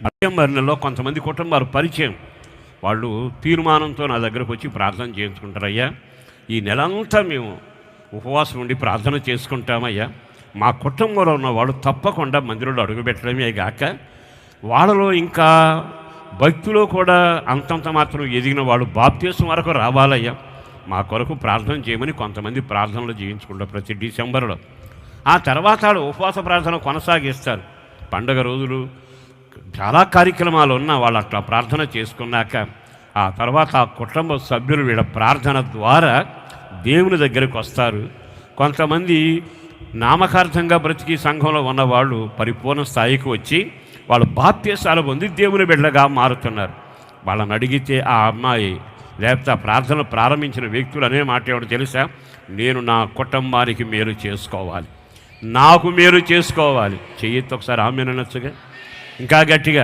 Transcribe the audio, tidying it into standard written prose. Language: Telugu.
డిసెంబర్ నెలలో కొంతమంది కుటుంబాలు పరిచయం, వాళ్ళు తీర్మానంతో నా దగ్గరకు వచ్చి ప్రార్థన చేయించుకుంటారయ్యా, ఈ నెలంతా మేము ఉపవాసం ఉండి ప్రార్థన చేసుకుంటామయ్యా, మా కుటుంబంలో ఉన్న వాళ్ళు తప్పకుండా మందిరంలో అడుగుపెట్టడమే కాక వాళ్ళలో ఇంకా భక్తిలో కూడా అంతంత మాత్రం ఎదిగిన వాళ్ళు బాప్తీసం వరకు రావాలయ్యా, మా కొరకు ప్రార్థన చేయమని కొంతమంది ప్రార్థనలు చేయించుకుంటారు ప్రతి డిసెంబర్లో. ఆ తర్వాత వాళ్ళు ఉపవాస ప్రార్థన కొనసాగిస్తారు. పండగ రోజులు చాలా కార్యక్రమాలు ఉన్నా వాళ్ళు అట్లా ప్రార్థన చేసుకున్నాక ఆ తర్వాత ఆ కుటుంబ సభ్యులు వీళ్ళ ప్రార్థన ద్వారా దేవుని దగ్గరికి వస్తారు. కొంతమంది నామకార్థంగా బ్రతికి సంఘంలో ఉన్నవాళ్ళు పరిపూర్ణ స్థాయికి వచ్చి వాళ్ళు బాప్తీసాలు పొంది దేవుని బిడ్డగా మారుతున్నారు. వాళ్ళని అడిగితే ఆ అమ్మాయి లేకపోతే ఆ ప్రార్థన ప్రారంభించిన వ్యక్తులు అనే మాట ఏమిటో తెలుసా? నేను నా కుటుంబానికి మేలు చేసుకోవాలి, నాకు మేలు చేసుకోవాలి. చెయ్యొచ్చు ఒకసారి ఆమె అనొచ్చుగా, ఇంకా గట్టిగా.